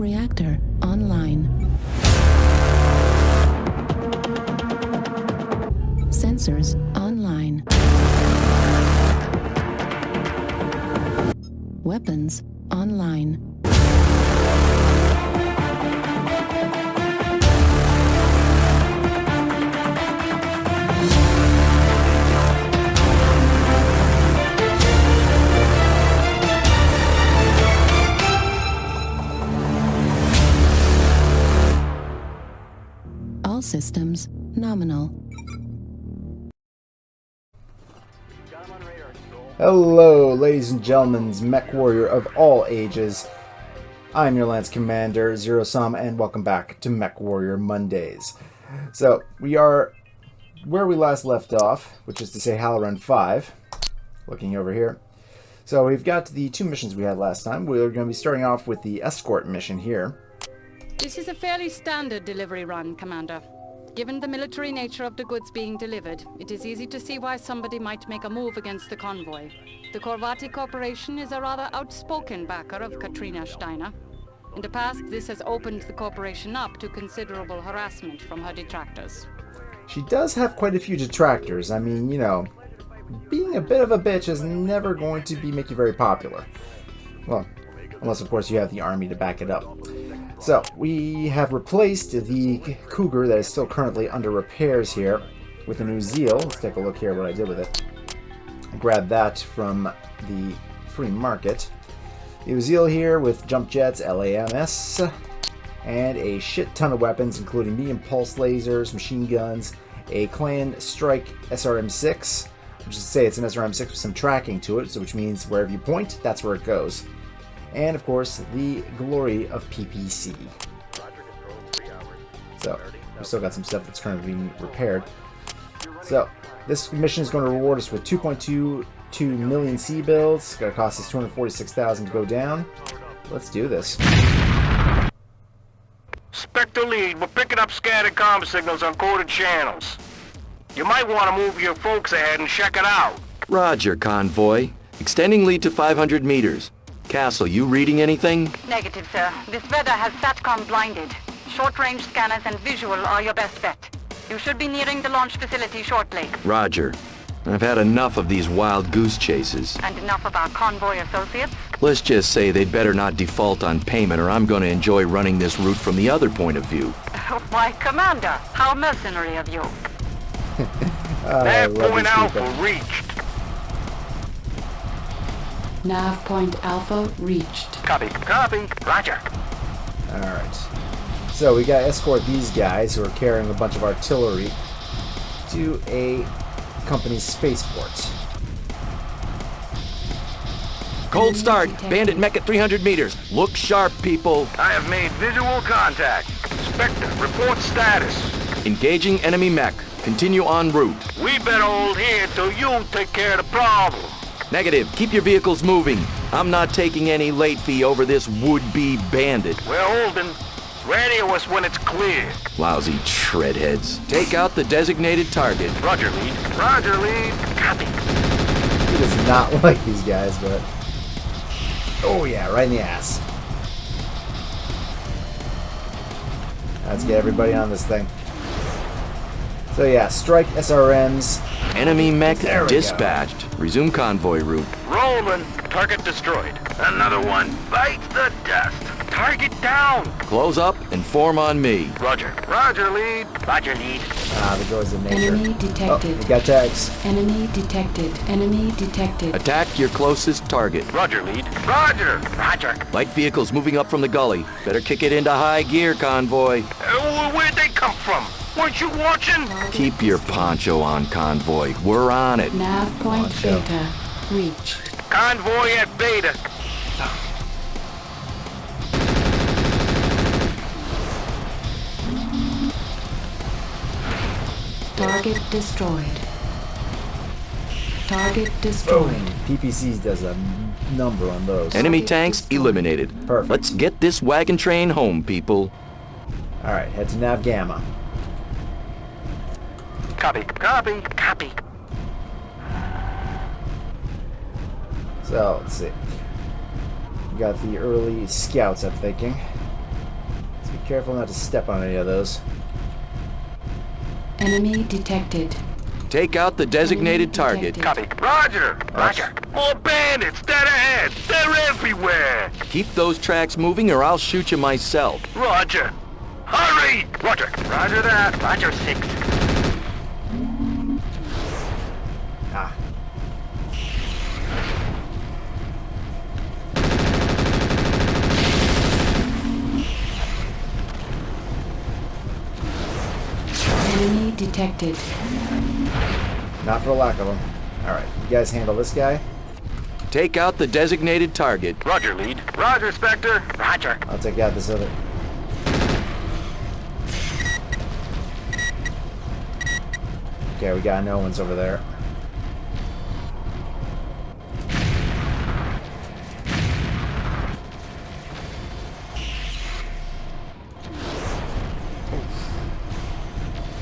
Reactor online. Sensors online. Weapons online. All systems nominal. Hello, ladies and gentlemen, Mech Warrior of all ages. I'm your Lance Commander, Zero Sum, and welcome back to Mechwarrior Mondays. So, we are where we last left off, which is to say Halloran V. Looking over here. So, we've got the two missions we had last time. We're going to be starting off with the escort mission here. This is a fairly standard delivery run, Commander. Given the military nature of the goods being delivered, it is easy to see why somebody might make a move against the convoy. The Corvati Corporation is a rather outspoken backer of Katrina Steiner. In the past, this has opened the corporation up to considerable harassment from her detractors. She does have quite a few detractors. I mean, you know, being a bit of a bitch is never going to make you very popular. Well, unless of course you have the army to back it up. So, we have replaced the Cougar that is still currently under repairs here with a new Zeal. Let's take a look here what I did with it. I grabbed that from the free market. The Zeal here with jump jets, LAMS, and a shit ton of weapons, including medium pulse lasers, machine guns, a Clan Strike SRM-6, which is to say it's an SRM-6 with some tracking to it, so which means wherever you point, that's where it goes. And, of course, the glory of PPC. So, we've still got some stuff that's currently being repaired. So, this mission is going to reward us with 2.22 million C-bills. It's going to cost us 246,000 to go down. Let's do this. Spectre lead, we're picking up scattered comm signals on coded channels. You might want to move your folks ahead and check it out. Roger, Convoy. Extending lead to 500 meters. Castle, you reading anything? Negative, sir. This weather has SATCOM blinded. Short-range scanners and visual are your best bet. You should be nearing the launch facility shortly. Roger. I've had enough of these wild goose chases. And enough of our convoy associates? Let's just say they'd better not default on payment or I'm going to enjoy running this route from the other point of view. Why, Commander, how mercenary of you. That point Alpha reached. Nav point Alpha reached. Copy, copy. Roger. Alright. So, we gotta escort these guys who are carrying a bunch of artillery to a company's spaceport. Cold start. Bandit mech at 300 meters. Look sharp, people. I have made visual contact. Spectre, report status. Engaging enemy mech. Continue en route. We better hold here till you take care of the problem. Negative. Keep your vehicles moving. I'm not taking any late fee over this would-be bandit. We're holding. Radio us when it's clear. Lousy treadheads. Take out the designated target. Roger, lead. Roger, lead. Copy. He does not like these guys, but... Oh yeah, right in the ass. Let's get everybody on this thing. So yeah, strike SRMs. Enemy mech There we dispatched. Resume convoy route. Rolling. Target destroyed. Another one bites the dust. Target down. Close up and form on me. Roger. Roger, lead. Roger, lead. Ah, the joys of nature. Enemy detected. Oh, we got tags. Enemy detected. Enemy detected. Attack your closest target. Roger, lead. Roger. Roger. Light vehicles moving up from the gully. Better kick it into high gear, convoy. Where'd they come from? Weren't you watching? Keep your poncho on, convoy. We're on it. Nav point Poncho. Beta reached. Convoy at Beta. Target destroyed. Target destroyed. PPCs does a number on those. Enemy tanks eliminated. Perfect. Let's get this wagon train home, people. Alright, head to Nav Gamma. Copy. Copy. Copy. So, let's see. We got the early scouts, I'm thinking. careful not to step on any of those. Enemy detected. Take out the designated target. detected. Copy. Roger. Roger. More bandits. Dead ahead. They're everywhere. Keep those tracks moving or I'll shoot you myself. Roger. Hurry. Roger. Roger that. Roger 6. Ah. Enemy detected. Not for the lack of them. Alright, you guys handle this guy. Take out the designated target. Roger, lead. Roger, Spectre. Roger. I'll take out this other. Okay, we got no one's over there.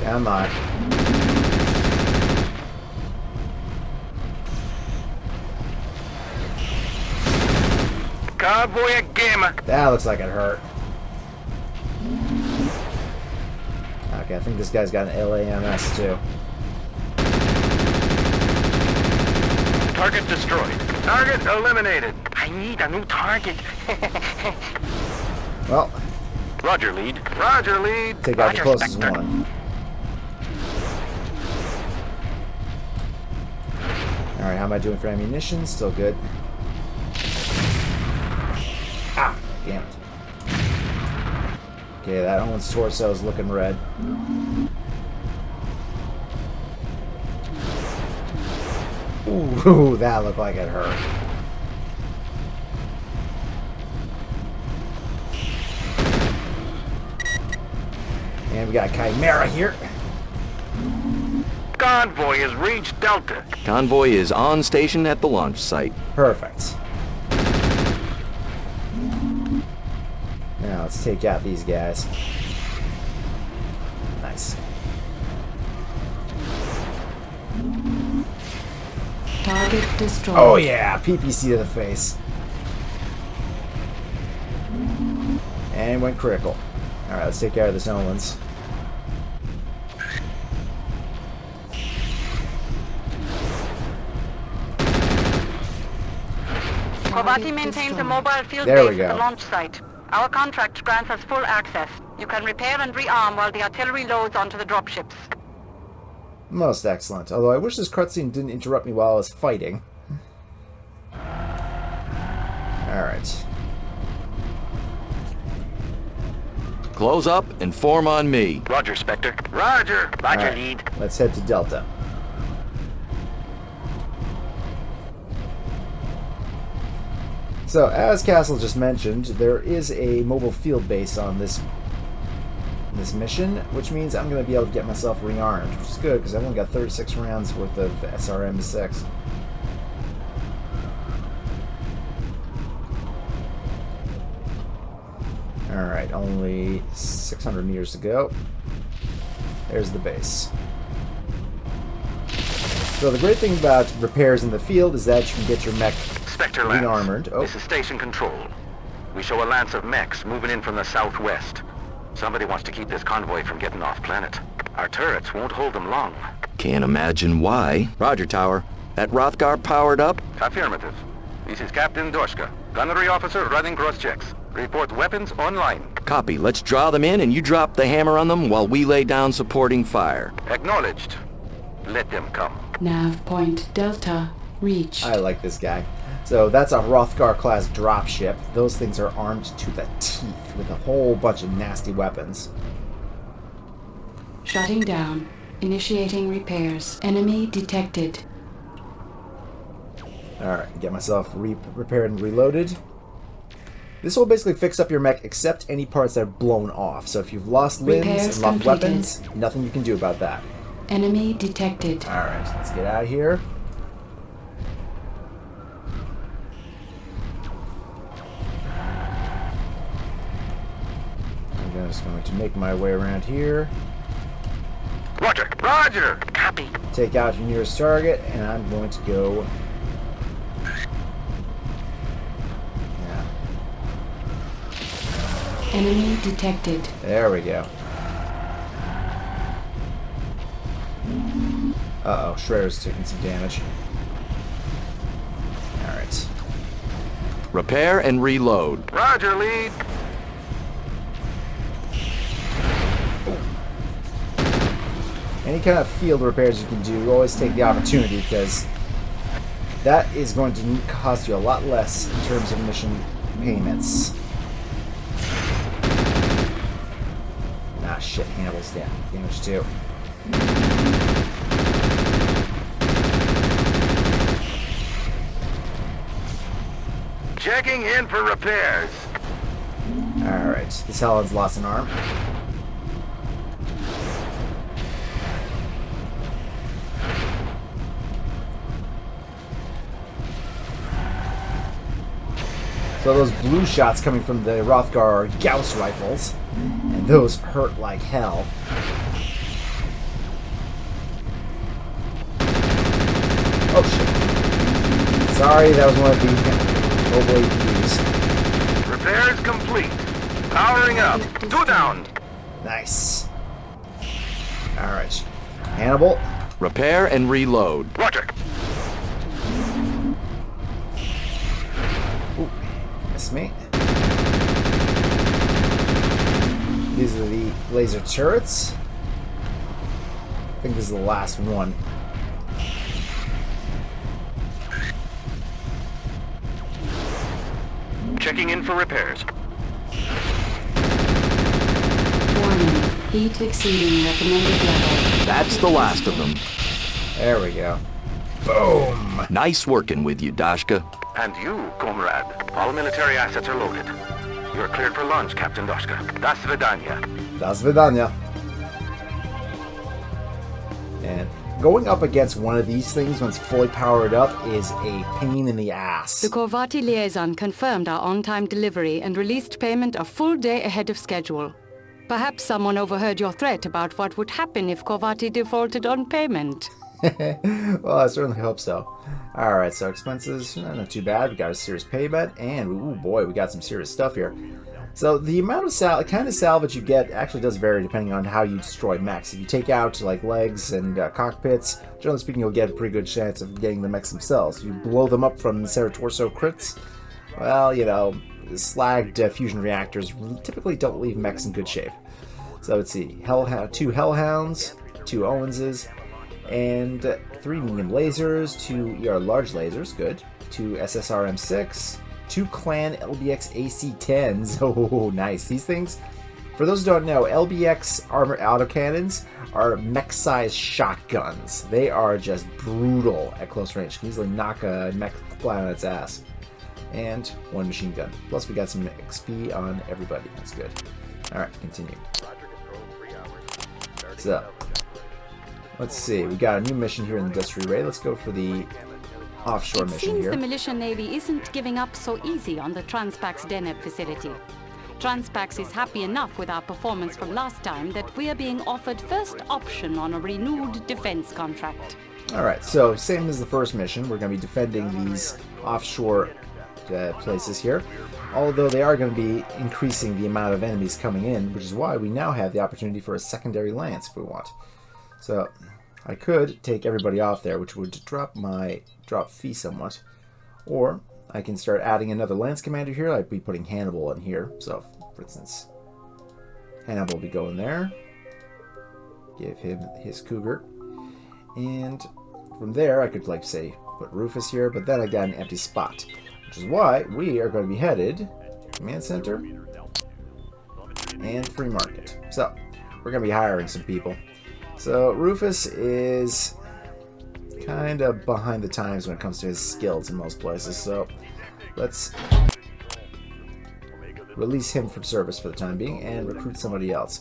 Come on. Convoy Gamma. That looks like it hurt. Okay, I think this guy's got an LAMS too. Target destroyed. Target eliminated. I need a new target. Well, Roger, lead. Roger, lead. take out the Roger, closest Spectre. one. Alright, how am I doing for ammunition? Still good. Ah, damn it. Okay, that one's torso is looking red. Ooh, that looked like it hurt. And we got a Chimera here. Convoy has reached Delta. Convoy is on station at the launch site. Perfect. Now let's take out these guys. Nice. Target destroyed. Oh yeah, PPC to the face. And went critical. Alright, let's take care of the Zonlins. Corvati maintains a mobile field There we base at go. the launch site. Our contract grants us full access. You can repair and rearm while the artillery loads onto the dropships. Most excellent. Although I wish this cutscene didn't interrupt me while I was fighting. Alright. Close up and form on me. Roger, Spectre. Roger. Roger, Alright, lead. let's head to Delta. So, as Castle just mentioned, there is a mobile field base on this mission, which means I'm going to be able to get myself rearmed, which is good because I've only got 36 rounds worth of SRM6. Alright, only 600 meters to go. There's the base. So the great thing about repairs in the field is that you can get your mech Spectre Lance. rearmored. Oh, This is station control. We show a lance of mechs moving in from the southwest. Somebody wants to keep this convoy from getting off planet. Our turrets won't hold them long. Can't imagine why. Roger, Tower. That Rothgar powered up? Affirmative. This is Captain Dorshka, gunnery officer running cross-checks. Report weapons online. Copy. Let's draw them in and you drop the hammer on them while we lay down supporting fire. Acknowledged. Let them come. Nav point Delta reached. I like this guy. So that's a Hrothgar-class dropship. Those things are armed to the teeth with a whole bunch of nasty weapons. Shutting down. Initiating repairs. Enemy detected. Alright, get myself repaired and reloaded. This will basically fix up your mech except any parts that are blown off. So if you've lost limbs Repairs and lost completed. weapons, nothing you can do about that. Enemy detected. Alright, let's get out of here. I'm just going to make my way around here. Roger. Roger. Copy. Take out your nearest target, and I'm going to go... Yeah. Enemy detected. There we go. Uh-oh, Shredder's taking some damage. Alright. Repair and reload. Roger, lead. Any kind of field repairs you can do, always take the opportunity, because that is going to cost you a lot less in terms of mission payments. Ah, shit, Hannibal's down. Damage too. Checking in for repairs. Alright, this Halloran's lost an arm. So those blue shots coming from the Rothgar are Gauss rifles, and those hurt like hell. Oh shit. Sorry, that was one of the mobile APUs. Repairs complete. Powering up. 2 down. Nice. Alright. Hannibal. Repair and reload. Roger. Ooh, missed me. These are the laser turrets. I think this is the last one. Checking in for repairs. Warning. Heat exceeding recommended level. That's the last of them. There we go. Boom! Nice working with you, Dashka. And you, comrade. All military assets are loaded. You're cleared for launch, Captain Dashka. Das Vidanya. Das Vidanya. And going up against one of these things when it's fully powered up is a pain in the ass. The Corvati liaison confirmed our on-time delivery and released payment a full day ahead of schedule. Perhaps someone overheard your threat about what would happen if Corvati defaulted on payment. Well, I certainly hope so. Alright, so expenses, not too bad. We got a serious payment, and ooh boy, we got some serious stuff here. So the amount of kind of salvage you get actually does vary depending on how you destroy mechs. If you take out like legs and cockpits, generally speaking, you'll get a pretty good chance of getting the mechs themselves. If you blow them up from Ceratorso crits, well, you know, slagged fusion reactors typically don't leave mechs in good shape. So let's see, 2 Hellhounds, 2 Owenses, and 3 medium lasers, 2 ER large lasers, good, 2 SSR M6, 2 Clan LBX AC-10s. Oh, nice. These things, for those who don't know, LBX armor autocannons are mech-sized shotguns. They are just brutal at close range. Can easily knock a mech flat on its ass. And 1 machine gun. Plus we got some XP on everybody. That's good. Alright, continue. So, let's see. We got a new mission here in the Industrial Ray. Let's go for the offshore It mission seems here. the militia navy isn't giving up so easy on the Transpax Deneb facility. Transpax is happy enough with our performance from last time that we are being offered first option on a renewed defense contract. Alright, so same as the first mission. We're going to be defending these offshore places here. Although they are going to be increasing the amount of enemies coming in, which is why we now have the opportunity for a secondary lance if we want. So I could take everybody off there, which would drop my drop fee somewhat. Or I can start adding another lance commander here. I'd be putting Hannibal in here. So, for instance, Hannibal will be going there. Give him his cougar. And from there, I could, like, say, put Rufus here. But then I got an empty spot. Which is why we are going to be headed Command Center and Free Market. So, we're going to be hiring some people. So, Rufus is kind of behind the times when it comes to his skills in most places. So, let's release him from service for the time being and recruit somebody else.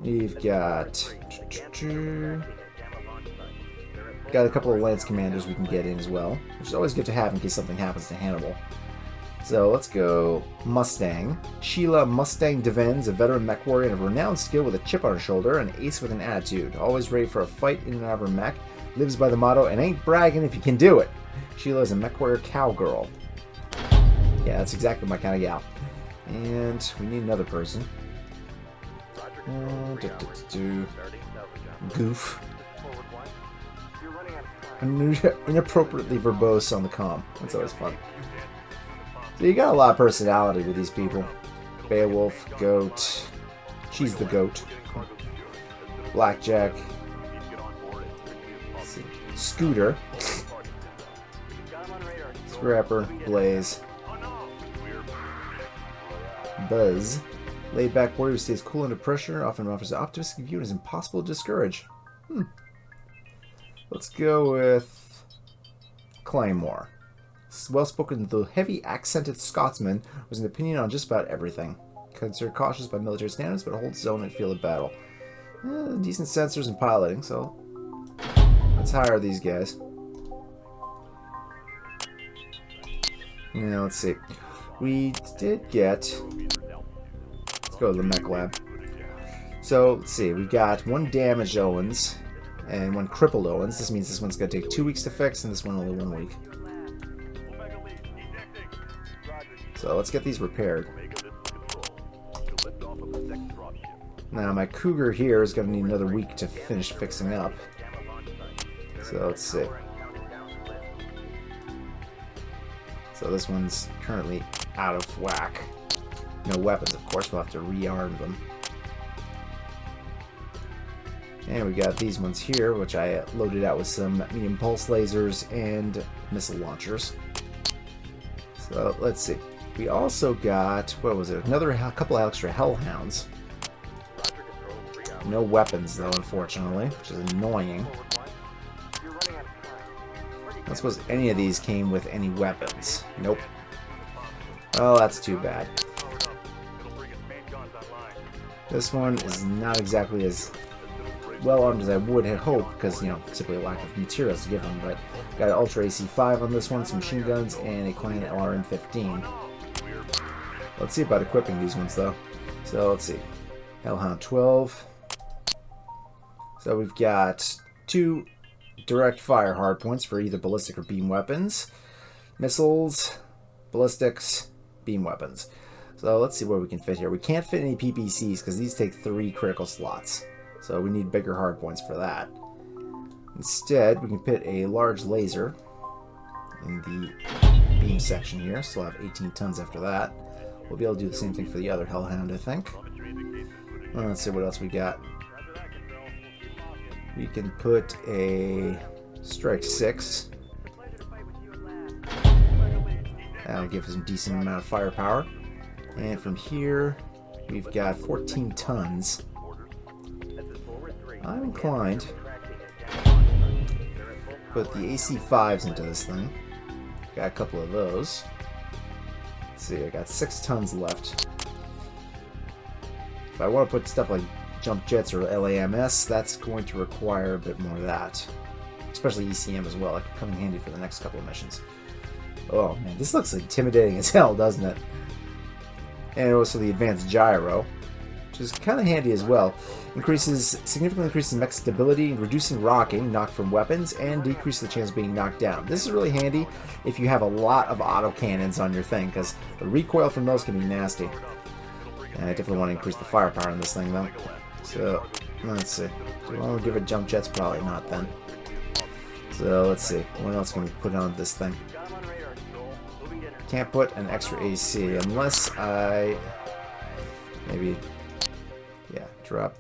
We've got a couple of lance commanders we can get in as well, which is always good to have in case something happens to Hannibal. So let's go Mustang. Sheila Mustang Devens, a veteran mech warrior and a renowned skill with a chip on her shoulder, an ace with an attitude. Always ready for a fight in and out of her mech. Lives by the motto, and ain't bragging if you can do it. Sheila is a mech warrior cowgirl. Yeah, that's exactly my kind of gal. And we need another person. Goof. Inappropriately verbose on the comm. That's always fun. So you got a lot of personality with these people. Beowulf, Goat. She's the Goat. Blackjack. Let's see. Scooter. Scrapper. Blaze. Buzz. Laid back warrior who stays cool under pressure, often offers an optimistic view and is impossible to discourage. Let's go with Claymore. Well-spoken, though heavy accented Scotsman with an opinion on just about everything. Considered cautious by military standards, but holds his own in field of battle. Decent sensors and piloting, so let's hire these guys. Now let's see. We did get. Let's go to the Mechlab. So let's see. We've got one damaged Owens and one crippled Owens. This means this one's going to take 2 weeks to fix, and this one only 1 week. So let's get these repaired. Now my Cougar here is going to need another week to finish fixing up. So let's see. So this one's currently out of whack. No weapons, of course. We'll have to rearm them. And we got these ones here, which I loaded out with some medium pulse lasers and missile launchers. So let's see. We also got, what was it? Another couple extra Hellhounds. No weapons, though, unfortunately, which is annoying. I don't suppose any of these came with any weapons. Nope. Oh, that's too bad. This one is not exactly as well armed as I would have hoped, because, you know, simply a lack of materials to give them, but got an Ultra AC-5 on this one, some machine guns, and a Clan Halloran 15. Let's see about equipping these ones, though. So, let's see. Hellhound 12. So, we've got 2 direct fire hardpoints for either ballistic or beam weapons. Missiles, ballistics, beam weapons. So, let's see where we can fit here. We can't fit any PPCs, because these take 3 critical slots. So we need bigger hardpoints for that. Instead, we can put a large laser in the beam section here. So we'll have 18 tons after that. We'll be able to do the same thing for the other Hellhound, I think. Well, let's see what else we got. We can put a Strike 6. That'll give us a decent amount of firepower. And from here, we've got 14 tons. I'm inclined to put the AC-5s into this thing. Got a couple of those. Let's see, I got 6 tons left. If I want to put stuff like jump jets or LAMS, that's going to require a bit more of that. Especially ECM as well. That could come in handy for the next couple of missions. Oh man, this looks intimidating as hell, doesn't it? And also the advanced gyro, which is kind of handy as well. Significantly increases mech stability, reducing rocking, knocked from weapons, and decreases the chance of being knocked down. This is really handy if you have a lot of autocannons on your thing, because the recoil from those can be nasty. And I definitely want to increase the firepower on this thing, though. So, let's see. Do we want to give it jump jets? Probably not, then. So, let's see. What else can we put on this thing? Can't put an extra AC unless I... maybe... yeah, drop.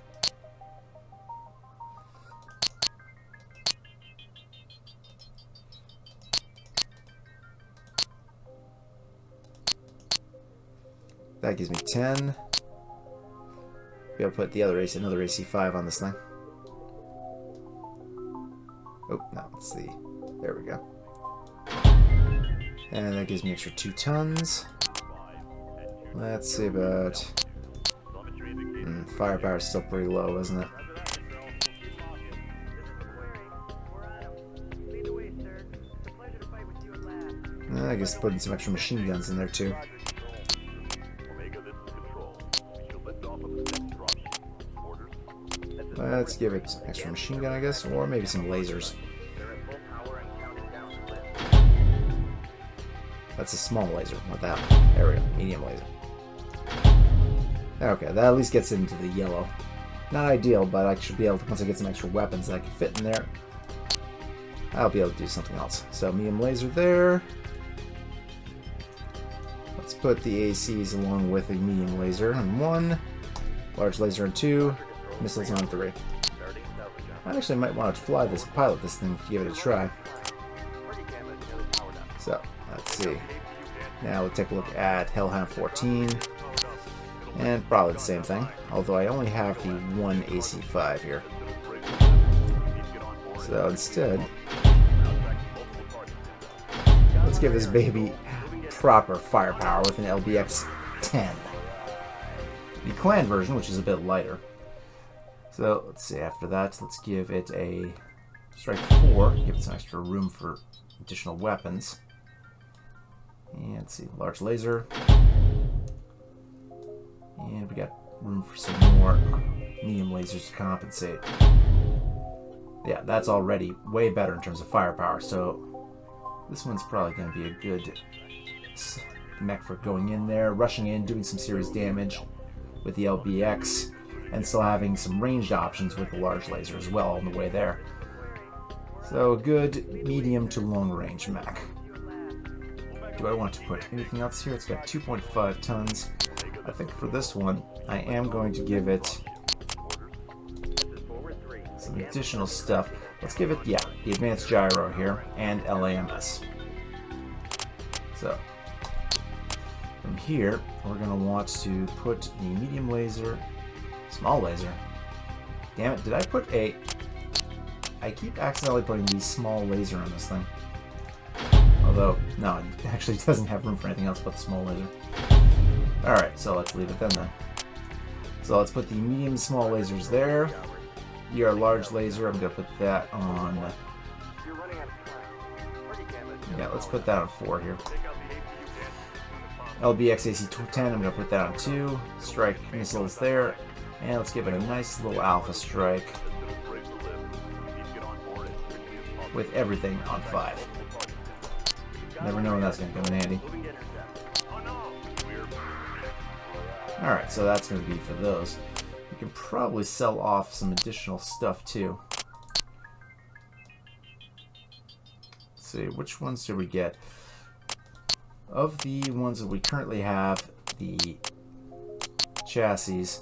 That gives me 10. Be able to put the other AC, another AC-5 on this thing. Oh, no, let's see. There we go. And that gives me extra 2 tons. Let's see about... firepower is still pretty low, isn't it? I guess putting some extra machine guns in there too. Let's give it some extra machine gun, I guess, or maybe some lasers. That's a small laser, not that one. There we go, medium laser. Okay, that at least gets into the yellow. Not ideal, but I should be able to, once I get some extra weapons that I can fit in there, I'll be able to do something else. So medium laser there. Let's put the ACs along with a medium laser on 1, large laser on 2, missiles on 3. I actually might want to pilot this thing to give it a try. So, let's see. Now we'll take a look at Halloran 14. And probably the same thing, although I only have the 1 AC5 here. So instead, let's give this baby proper firepower with an LBX-10. The clan version, which is a bit lighter. So let's see, after that, let's give it a strike 4, give it some extra room for additional weapons. And let's see, large laser. And we got room for some more medium lasers to compensate. Yeah, that's already way better in terms of firepower, so this one's probably going to be a good mech for going in there, rushing in, doing some serious damage with the LBX, and still having some ranged options with the large laser as well on the way there. So a good medium to long range mech. Do I want to put anything else here? It's got 2.5 tons. I think for this one, I am going to give it some additional stuff. Let's give it, yeah, the advanced gyro here and LAMS. So, from here, we're going to want to put the medium laser, small laser. Damn it, did I put a... I keep accidentally putting the small laser on this thing. Although, no, it actually doesn't have room for anything else but the small laser. Alright, so let's leave it then. So let's put the medium small lasers there. Your large laser, I'm going to put that on... Yeah, let's put that on 4 here. LBX AC-10, I'm going to put that on 2. Strike missiles there. And let's give it a nice little alpha strike. With everything on 5. Never know when that's going to come in handy. Alright, so that's going to be for those. We can probably sell off some additional stuff too. Let's see, which ones do we get? Of the ones that we currently have, the chassis,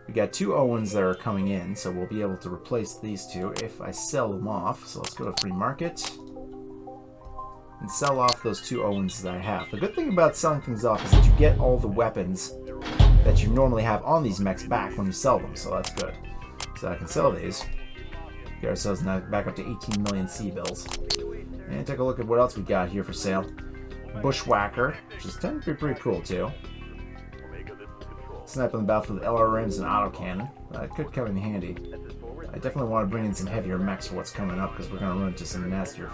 we got 2 Owens that are coming in, so we'll be able to replace these 2 if I sell them off. So let's go to free market and sell off those 2 Owens that I have. The good thing about selling things off is that you get all the weapons that you normally have on these mechs back when you sell them, so that's good. So I can sell these, get ourselves now back up to 18 million C-bills, and take a look at what else we got here for sale. Bushwhacker, which is tend to be pretty cool too. Snipe on the battlefield with LRMs and autocannon. That could come in handy. I definitely want to bring in some heavier mechs for what's coming up, because we're going to run into some nastier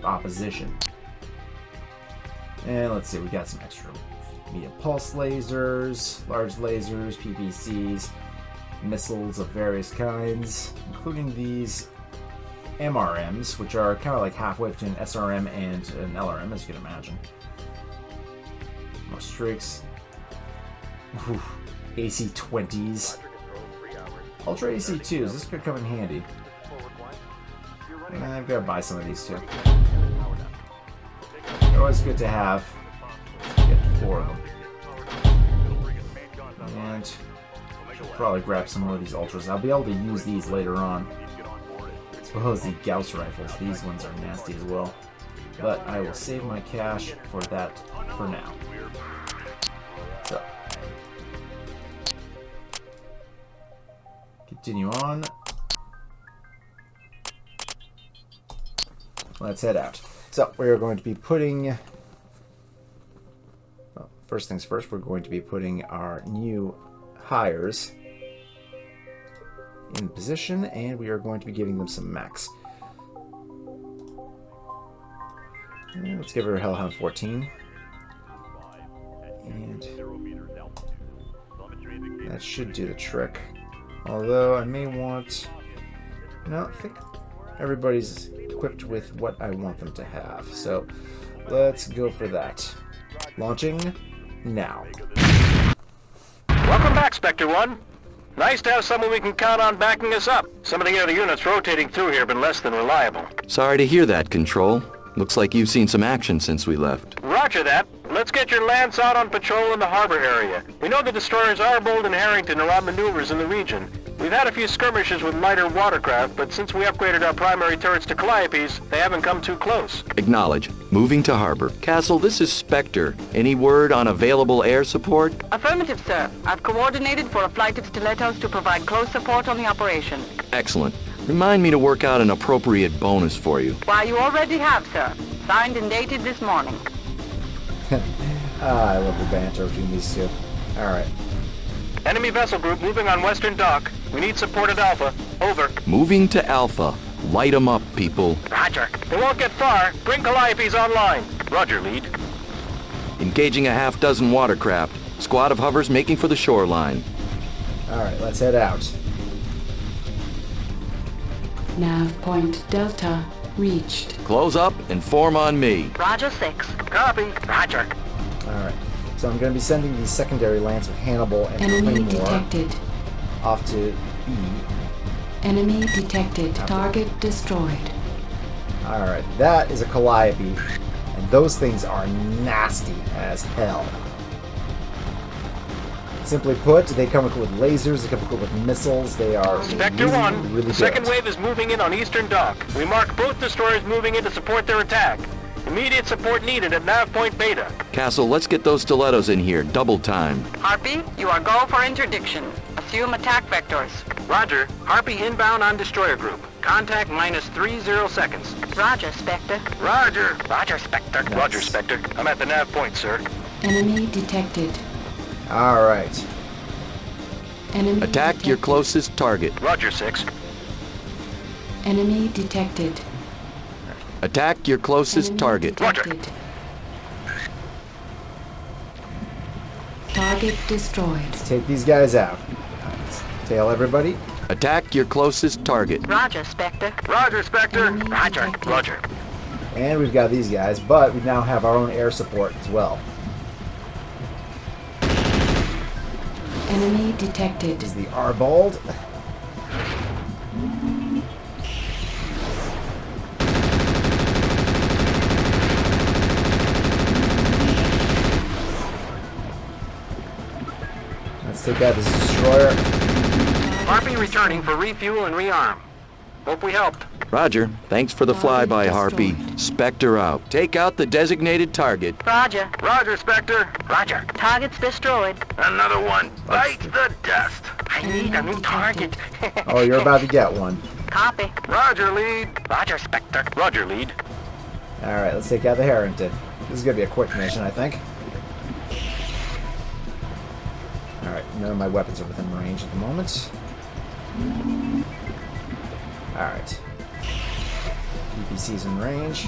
opposition. And let's see, we got some extra medium pulse lasers, large lasers, PPCs, missiles of various kinds, including these MRMs, which are kind of like halfway between an SRM and an LRM, as you can imagine. More streaks. Ooh, AC-20s. Ultra AC-2s, this could come in handy. And I've got to buy some of these too. They're always good to have. Let's get 4 of them. And I'll probably grab some more of these ultras. I'll be able to use these later on. As well as the Gauss rifles. These ones are nasty as well. But I will save my cash for that for now. So, continue on. Let's head out. So, we're going to be putting... Well, first things first, we're going to be putting our new hires in position, and we are going to be giving them some mechs. And let's give her a Halloran 14. And that should do the trick. Although I may want... No, I think everybody's equipped with what I want them to have. So let's go for that. Launching now. back, Spectre 1. Nice to have someone we can count on backing us up. Some of the other units rotating through here have been less than reliable. Sorry to hear that, Control. Looks like you've seen some action since we left. Roger that. Let's get your Lance out on patrol in the harbor area. We know the destroyers Arbold and Harrington are on maneuvers in the region. We've had a few skirmishes with lighter watercraft, but since we upgraded our primary turrets to Calliopes, they haven't come too close. Acknowledge. Moving to harbor. Castle, this is Spectre. Any word on available air support? Affirmative, sir. I've coordinated for a flight of stilettos to provide close support on the operation. Excellent. Remind me to work out an appropriate bonus for you. Why, you already have, sir. Signed and dated this morning. I love the banter between these two. Alright. Enemy vessel group moving on western dock. We need support at Alpha. Over. Moving to Alpha. Light 'em up, people. Roger. They won't get far. Bring Calliopes online. Roger, lead. Engaging a half-dozen watercraft. Squad of hovers making for the shoreline. Alright, let's head out. Nav point Delta reached. Close up and form on me. Roger 6. Copy. Roger. Alright. So I'm going to be sending the secondary lance with Hannibal and Enemy Claymore detected. off to B. Enemy detected. Target destroyed. Alright, that is a Calliope, and those things are nasty as hell. Simply put, they come equipped with lasers, they come equipped with missiles, they are Spectre really, 1, really the second good. wave is moving in on eastern dock. We mark both destroyers moving in to support their attack. Immediate support needed at nav point Beta. Castle, let's get those stilettos in here. Double time. Harpy, you are go for interdiction. Assume attack vectors. Roger. Harpy inbound on destroyer group. Contact -30 seconds. Roger, Spectre. Roger. Roger, Spectre. Roger, Spectre. I'm at the nav point, sir. Enemy detected. Alright. Enemy Attack detected. your closest target. Roger, 6. Enemy detected. Attack your closest Enemy target. detected. Target destroyed. Let's take these guys out. Let's tail everybody. Attack your closest target. Roger, Spectre. Roger, Spectre. Enemy Roger. detected. Roger. And we've got these guys, but we now have our own air support as well. Enemy detected. This is the Arbold. Let's take out this destroyer. Harpy returning for refuel and rearm. Hope we helped. Roger. Thanks for the Target flyby, Harpy. destroyed. Spectre out. Take out the designated target. Roger. Roger, Spectre. Roger. Targets destroyed. Another one bites the dust. I need a new target. Oh, you're about to get one. Copy. Roger, lead. Roger, Spectre. Roger, lead. Alright, let's take out the Harrington. This is going to be a quick mission, I think. Alright, none of my weapons are within range at the moment. Alright. UPC's in range.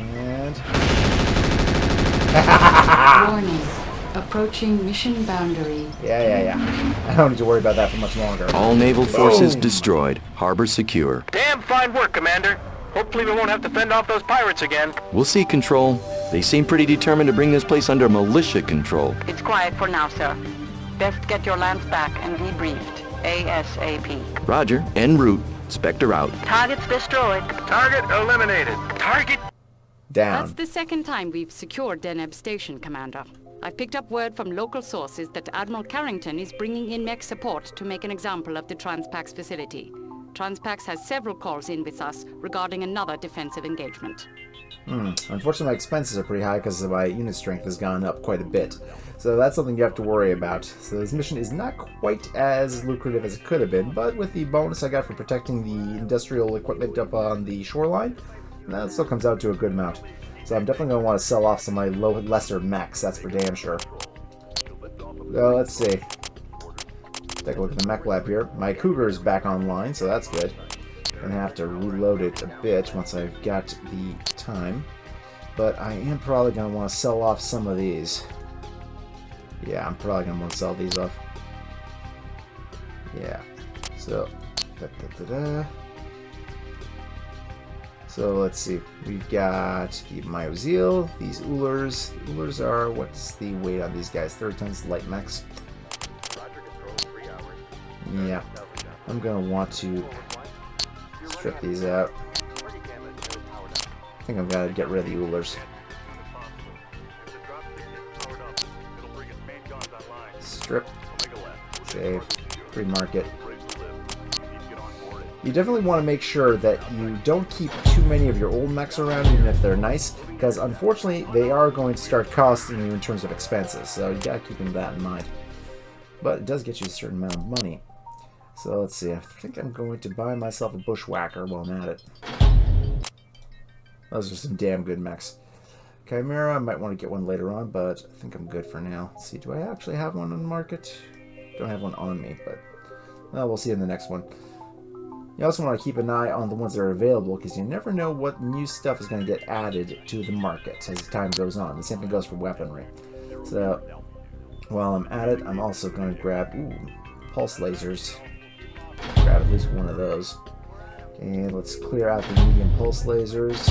And... Warning. Approaching mission boundary. Yeah. I don't need to worry about that for much longer. All naval forces Boom. destroyed. Harbor secure. Damn fine work, Commander. Hopefully we won't have to fend off those pirates again. We'll see, Control. They seem pretty determined to bring this place under militia control. It's quiet for now, sir. Best get your lance back and be briefed. ASAP. Roger. En route. Spectre out. Targets destroyed. Target eliminated. Target... Down. That's the second time we've secured Deneb Station, Commander. I've picked up word from local sources that Admiral Carrington is bringing in Mech support to make an example of the Transpax facility. Transpax has several calls in with us regarding another defensive engagement. Unfortunately, my expenses are pretty high because my unit strength has gone up quite a bit. So that's something you have to worry about. So this mission is not quite as lucrative as it could have been, but with the bonus I got for protecting the industrial equipment up on the shoreline, that still comes out to a good amount. So I'm definitely going to want to sell off some of my lesser mechs, that's for damn sure. So let's see. Take a look at the Mechlab here. My Cougar is back online, so that's good. Gonna have to reload it a bit once I've got the time. But I am probably gonna want to sell off some of these. Yeah, I'm probably gonna want to sell these off. Yeah. So, So let's see. We've got the Myozil, these Ullers. Ullers are, what's the weight on these guys? 30 tons light mechs. Yeah. I'm going to want to strip these out. I think I'm going to get rid of the Ullers. Strip. Save. Pre-market. You definitely want to make sure that you don't keep too many of your old mechs around, even if they're nice, because unfortunately they are going to start costing you in terms of expenses, so you gotta keep that in mind. But it does get you a certain amount of money. So let's see, I think I'm going to buy myself a bushwhacker while I'm at it. Those are some damn good mechs. Chimera, I might want to get one later on, but I think I'm good for now. Let's see, do I actually have one on the market? Don't have one on me, but we'll see in the next one. You also want to keep an eye on the ones that are available, because you never know what new stuff is going to get added to the market as time goes on. The same thing goes for weaponry. So, while I'm at it, I'm also going to grab, pulse lasers. Grab at least one of those. And let's clear out the medium pulse lasers.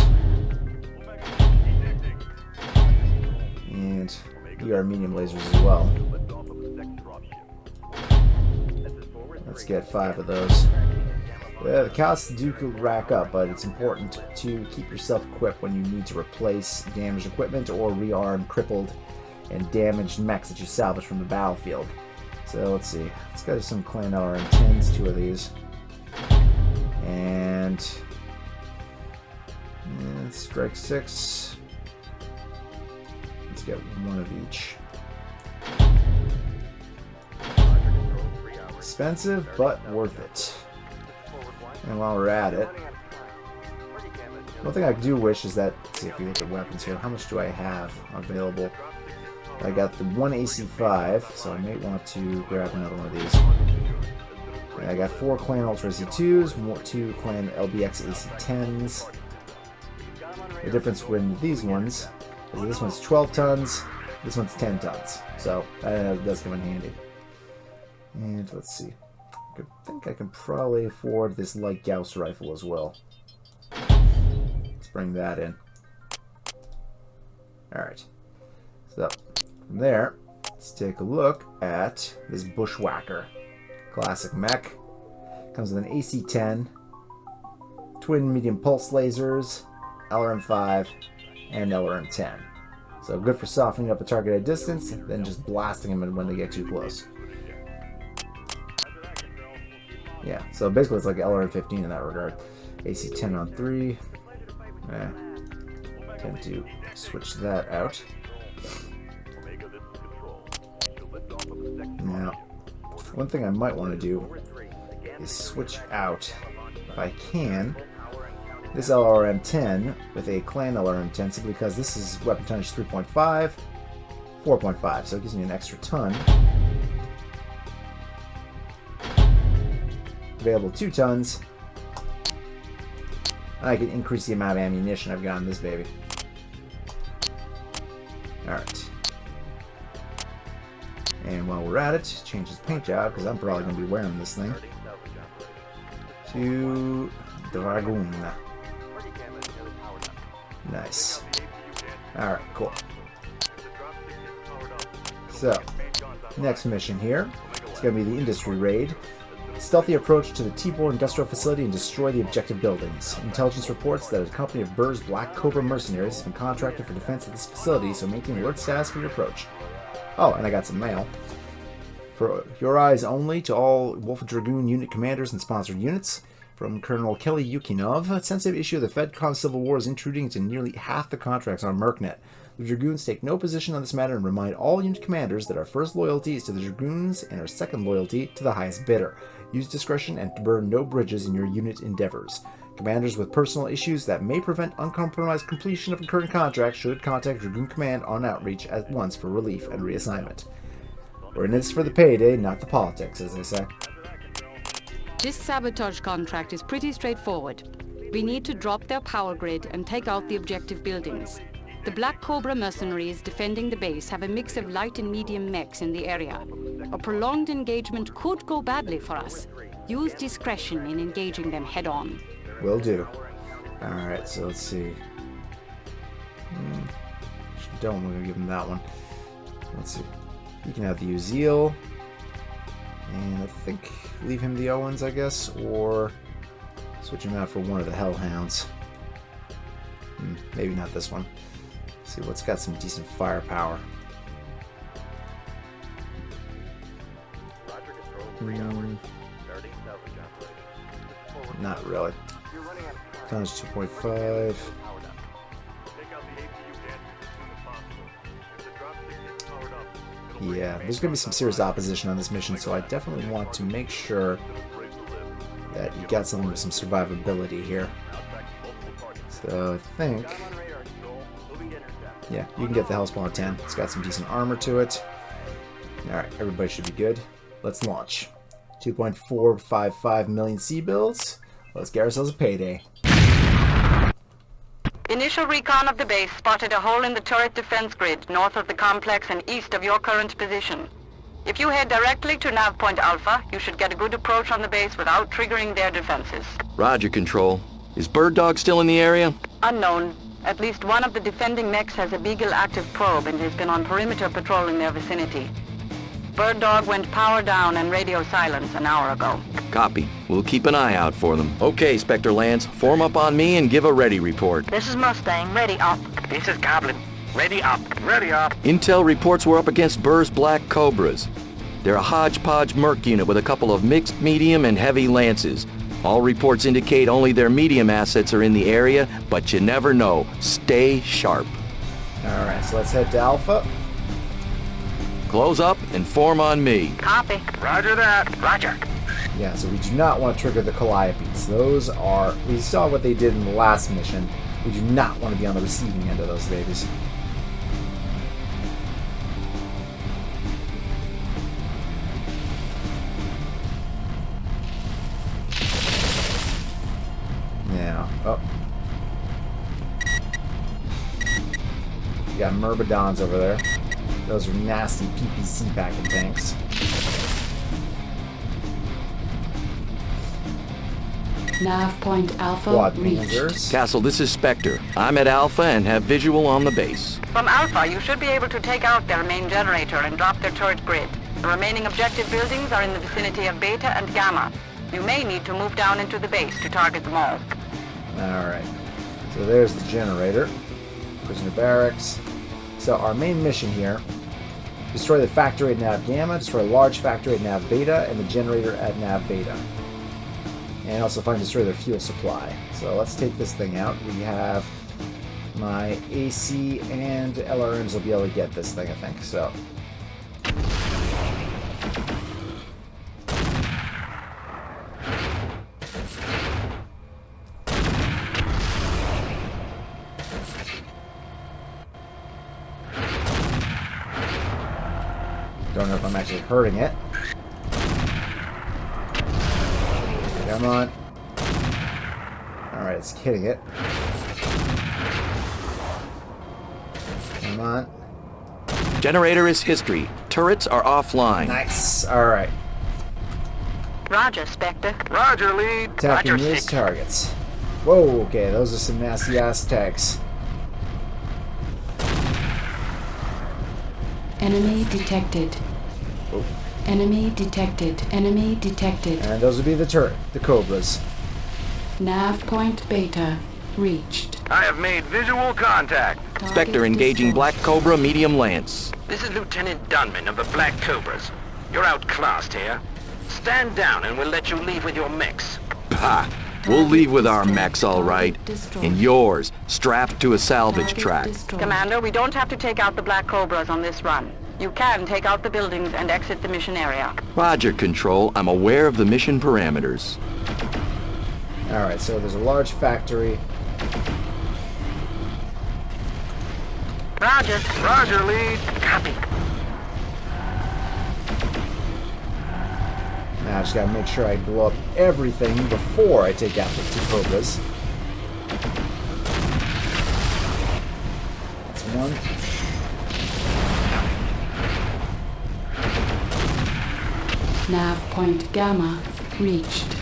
And ER medium lasers as well. Let's get 5 of those. The costs do rack up, but it's important to keep yourself equipped when you need to replace damaged equipment or rearm crippled and damaged mechs that you salvage from the battlefield. So let's see. Let's go to some Clan LRM-10s, 2 of these. And strike 6. Let's get 1 of each. Expensive, but worth it. And while we're at it, one thing I do wish is that, let's see if we look at weapons here, how much do I have available? I got the 1 AC5, so I may want to grab another one of these. And I got 4 Clan Ultra AC2s, 2 Clan LBX AC10s. The difference with these ones is this one's 12 tons, this one's 10 tons. So that does come in handy. And let's see. I think I can probably afford this light Gauss rifle as well. Let's bring that in. Alright. So, from there, let's take a look at this bushwhacker. Classic mech. Comes with an AC-10, twin medium pulse lasers, LRM-5, and LRM-10. So good for softening up a target at distance, then just blasting them when they get too close. Yeah, so basically it's like LRM-15 in that regard. AC-10 on 3. Tend to switch that out. Now, one thing I might want to do is switch out, if I can, this LRM-10 with a Clan LRM-10, simply because this is weapon tonnage 3.5, 4.5, so it gives me an extra ton. Available 2 tons. I can increase the amount of ammunition I've got on this baby. Alright. And while we're at it, change his paint job, because I'm probably going to be wearing this thing. To Dragoon. Nice. Alright, cool. So, next mission here. It's going to be the industry raid. Stealthy approach to the T-Bor industrial facility and destroy the objective buildings. Intelligence reports that a company of Burr's Black Cobra mercenaries has been contracted for defense of this facility, so maintain alert status for your approach. Oh, and I got some mail. For your eyes only to all Wolf Dragoon unit commanders and sponsored units. From Colonel Kelly Yukinov, a sensitive issue of the FedCom Civil War is intruding into nearly half the contracts on MERCnet. The Dragoons take no position on this matter and remind all unit commanders that our first loyalty is to the Dragoons and our second loyalty to the highest bidder. Use discretion and burn no bridges in your unit endeavors. Commanders with personal issues that may prevent uncompromised completion of a current contract should contact Dragoon Command on outreach at once for relief and reassignment. We're in this for the payday, not the politics, as they say. This sabotage contract is pretty straightforward. We need to drop their power grid and take out the objective buildings. The Black Cobra mercenaries defending the base have a mix of light and medium mechs in the area. A prolonged engagement could go badly for us. Use discretion in engaging them head-on. Will do. Alright, so let's see. Don't want to give him that one. Let's see. You can have the Uziel. And I think leave him the Owens, I guess, or switch him out for one of the Hellhounds. Maybe not this one. Let's see what's got some decent firepower. Not really. Tonnage 2.5. Yeah, there's going to be some serious opposition on this mission, so I definitely want to make sure that you got something with some survivability here. So I think, yeah, you can get the Hellspawn 10. It's got some decent armor to it. Alright, everybody should be good. Let's launch. 2.455 million C-builds. Let's get ourselves a payday. Initial recon of the base spotted a hole in the turret defense grid north of the complex and east of your current position. If you head directly to Nav Point Alpha, you should get a good approach on the base without triggering their defenses. Roger, Control. Is Bird Dog still in the area? Unknown. At least one of the defending mechs has a Beagle active probe and has been on perimeter patrolling their vicinity. Bird Dog went power down and radio silence an hour ago. Copy. We'll keep an eye out for them. Okay, Spectre Lance, form up on me and give a ready report. This is Mustang, ready up. This is Goblin. Ready up. Ready up. Intel reports we're up against Burr's Black Cobras. They're a hodgepodge Merc unit with a couple of mixed medium and heavy lances. All reports indicate only their medium assets are in the area, but you never know. Stay sharp. Alright, so let's head to Alpha. Close up and form on me. Copy. Roger that. Roger. Yeah, so we do not want to trigger the Calliopes. Those are... We saw what they did in the last mission. We do not want to be on the receiving end of those babies. Now, oh. You got Myrmidons over there. Those are nasty PPC packing tanks. Nav point Alpha Quad reached. Panzers. Castle, this is Spectre. I'm at Alpha and have visual on the base. From Alpha, you should be able to take out their main generator and drop their turret grid. The remaining objective buildings are in the vicinity of Beta and Gamma. You may need to move down into the base to target them all. Alright. So there's the generator. Prisoner barracks. So our main mission here: destroy the factory at Nav Gamma, destroy a large factory at Nav Beta, and the generator at Nav Beta. And also find and destroy their fuel supply. So let's take this thing out. We have my AC and LRMs will be able to get this thing, I think. So don't know if I'm actually hurting it. Come on. Alright, it's hitting it. Come on. Generator is history. Turrets are offline. Nice. Alright. Roger, Spectre. Roger, lead. Attacking Roger, nearest targets. Whoa, okay, those are some nasty ass tanks. Enemy detected. Oh. Enemy detected. Enemy detected. And those would be the Cobras. Nav point Beta reached. I have made visual contact. Spectre Target engaging destroyed. Black Cobra medium lance. This is Lieutenant Dunman of the Black Cobras. You're outclassed here. Stand down and we'll let you leave with your mechs. Ha! We'll leave with our mechs, all right. Destroyed. And yours, strapped to a salvage Target track. destroyed. Commander, we don't have to take out the Black Cobras on this run. You can take out the buildings and exit the mission area. Roger, Control. I'm aware of the mission parameters. Alright, so there's a large factory. Roger. Roger, lead. Copy. Now I just gotta make sure I blow up everything before I take out the two Cobras. That's one. Nav point Gamma reached.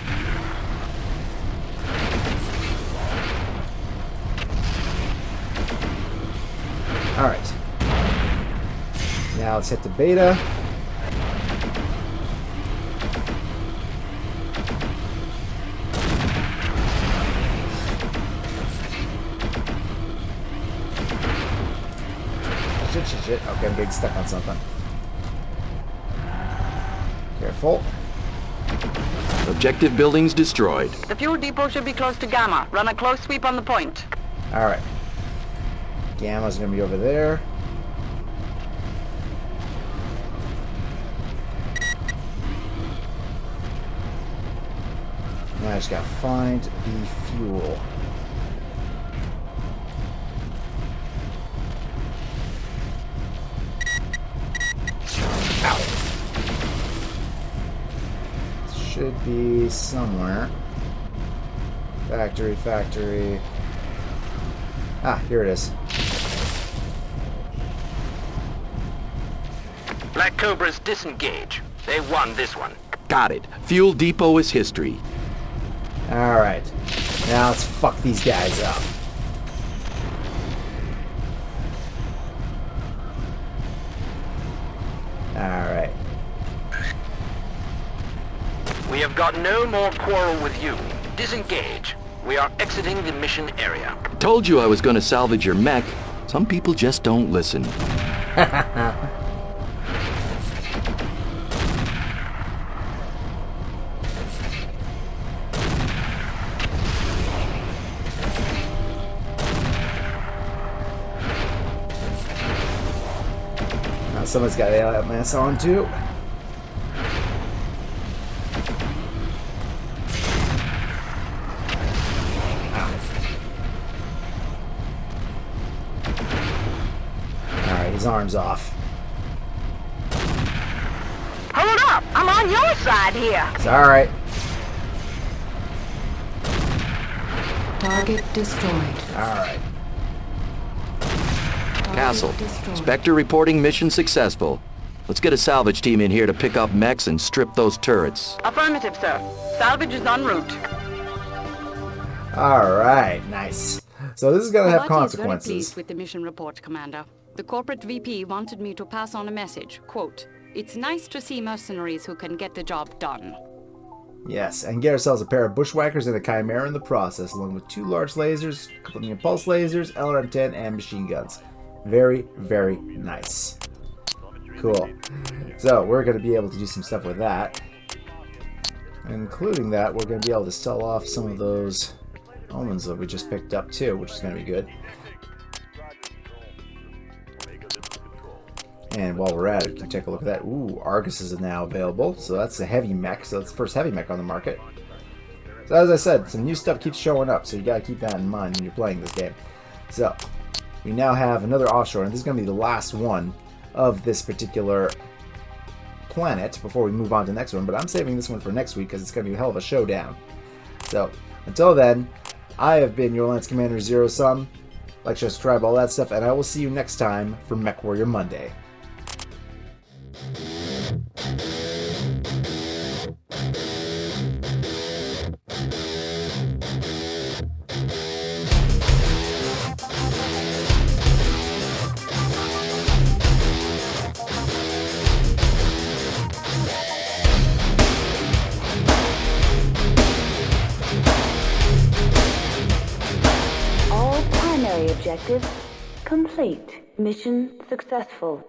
Alright. Now let's hit the beta. Shit. Okay, I'm getting stuck on something. Careful. Objective buildings destroyed. The fuel depot should be close to Gamma. Run a close sweep on the point. Alright. Gamma's gonna be over there. Now I just gotta find the fuel. Should be somewhere. Factory. Ah, here it is. Black Cobras disengage. They won this one. Got it. Fuel depot is history. Alright. Now let's fuck these guys up. Alright. We have got no more quarrel with you. Disengage. We are exiting the mission area. Told you I was going to salvage your mech. Some people just don't listen. Now someone's got that mess on too. His arms off. Hold up! I'm on your side here. It's alright. Target destroyed. Alright. Castle. Destroyed. Spectre reporting mission successful. Let's get a salvage team in here to pick up mechs and strip those turrets. Affirmative, sir. Salvage is en route. Alright, nice. So this is gonna have Corvati is very consequences. pleased with the mission report, Commander. The corporate VP wanted me to pass on a message. Quote, "It's nice to see mercenaries who can get the job done." Yes, and get ourselves a pair of bushwhackers and a chimera in the process, along with 2 large lasers, a couple of impulse lasers, LRM-10, and machine guns. Very, very nice. Cool. So we're going to be able to do some stuff with that. Including that, we're going to be able to sell off some of those omens that we just picked up too, which is going to be good. And while we're at it, we can take a look at that. Ooh, Argus is now available. So that's a heavy mech. So that's the first heavy mech on the market. So as I said, some new stuff keeps showing up. So you got to keep that in mind when you're playing this game. So we now have another offshore. And this is going to be the last one of this particular planet before we move on to the next one. But I'm saving this one for next week because it's going to be a hell of a showdown. So until then, I have been your Lance Commander Zero Sum. Like, share, subscribe, all that stuff. And I will see you next time for Mechwarrior Monday. All primary objectives complete. Mission successful.